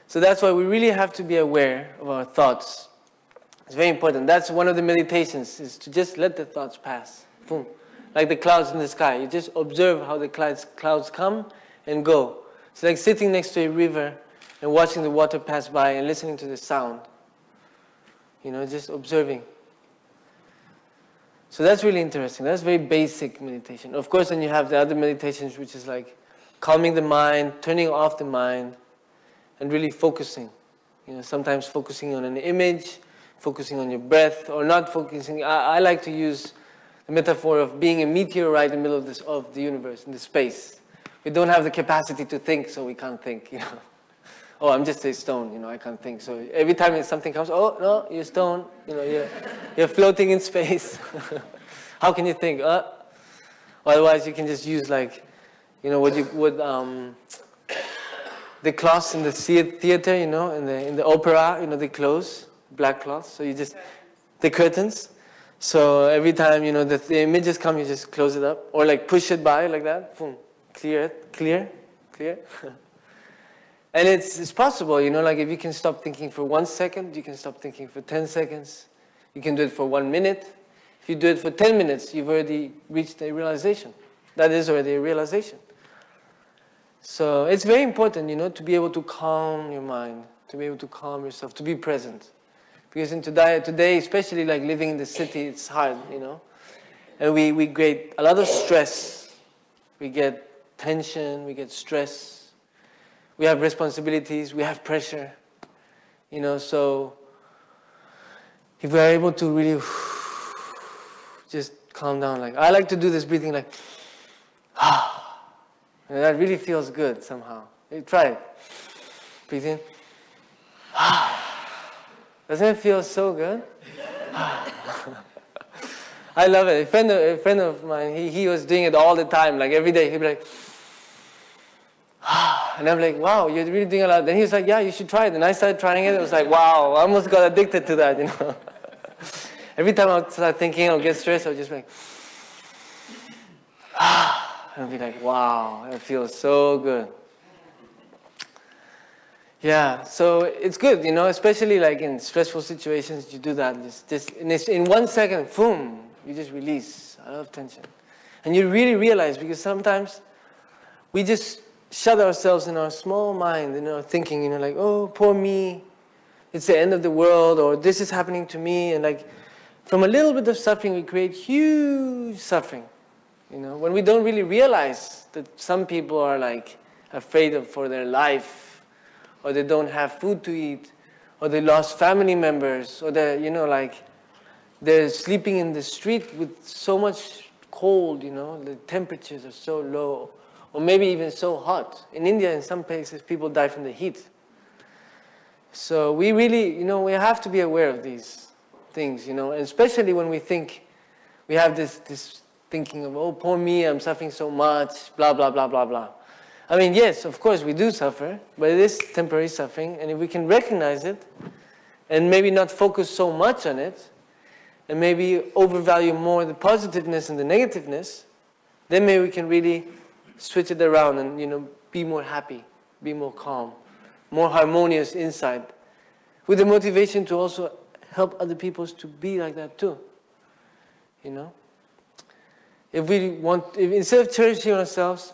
So that's why we really have to be aware of our thoughts. It's very important. That's one of the meditations, is to just let the thoughts pass. Boom. Like the clouds in the sky. You just observe how the clouds come and go. It's like sitting next to a river and watching the water pass by and listening to the sound. You know, just observing. So that's really interesting. That's very basic meditation. Of course, then you have the other meditations, which is like calming the mind, turning off the mind, and really focusing. You know, sometimes focusing on an image, focusing on your breath, or not focusing. I like to use the metaphor of being a meteorite in the middle of the universe, in the space. We don't have the capacity to think, so we can't think, you know. Oh, I'm just a stone, you know, I can't think. So every time something comes, oh, no, you're stone, you know, you're floating in space. How can you think? Otherwise, you can just use like, you know, the cloths in the theater, you know, in the opera, you know, they close, black cloths. So you just, the curtains. So every time, you know, the images come, you just close it up. Or like push it by like that. Boom. Clear. And it's possible, you know, like if you can stop thinking for 1 second, you can stop thinking for 10 seconds. You can do it for 1 minute. If you do it for 10 minutes, you've already reached a realization. That is already a realization. So it's very important, you know, to be able to calm your mind, to be able to calm yourself, to be present. Because in today, especially like living in the city, it's hard, you know. And we get a lot of stress. We get tension, we get stress. We have responsibilities, we have pressure, you know, so if we are able to really just calm down, like, I like to do this breathing like, and that really feels good somehow. Try it. Breathe in. Doesn't it feel so good? I love it. A friend of mine, he was doing it all the time, like every day. He'd be like, and I'm like, wow, you're really doing a lot. Then he was like, yeah, you should try it. And I started trying it. It was like, wow, I almost got addicted to that, you know. Every time I would start thinking or get stressed, I would just be like, and I'd be like, wow, it feels so good. Yeah, so it's good, you know, especially like in stressful situations, you do that. Just in 1 second, boom, you just release a lot of tension. And you really realize, because sometimes we just shut ourselves in our small mind, in our thinking, you know, like, oh, poor me, it's the end of the world, or this is happening to me, and like, from a little bit of suffering, we create huge suffering, you know, when we don't really realize that some people are like afraid for their life, or they don't have food to eat, or they lost family members, or they're, you know, like, they're sleeping in the street with so much cold, you know, the temperatures are so low, or maybe even so hot. In India, in some places, people die from the heat. So we really, you know, we have to be aware of these things, you know, and especially when we think, we have this thinking of, oh, poor me, I'm suffering so much, blah, blah, blah, blah, blah. I mean, yes, of course, we do suffer, but it is temporary suffering, and if we can recognize it, and maybe not focus so much on it, and maybe overvalue more the positiveness and the negativeness, then maybe we can really switch it around and, you know, be more happy, be more calm, more harmonious inside, with the motivation to also help other people to be like that too, you know. If instead of cherishing ourselves,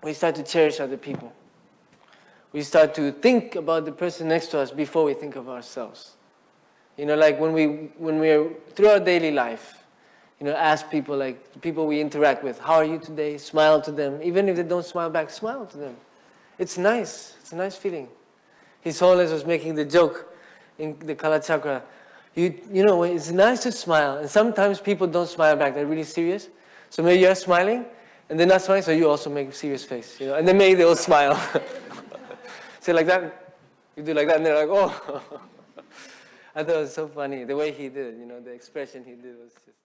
we start to cherish other people. We start to think about the person next to us before we think of ourselves. You know, like when we are through our daily life, you know, ask people, like the people we interact with, how are you today? Smile to them. Even if they don't smile back, smile to them. It's nice. It's a nice feeling. His Holiness was making the joke in the Kala Chakra. You know, it's nice to smile, and sometimes people don't smile back. They're really serious. So maybe you're smiling, and they're not smiling, so you also make a serious face, you know, and then maybe they'll smile. So like that, you do like that, and they're like, oh. I thought it was so funny, the way he did it, you know, the expression he did was just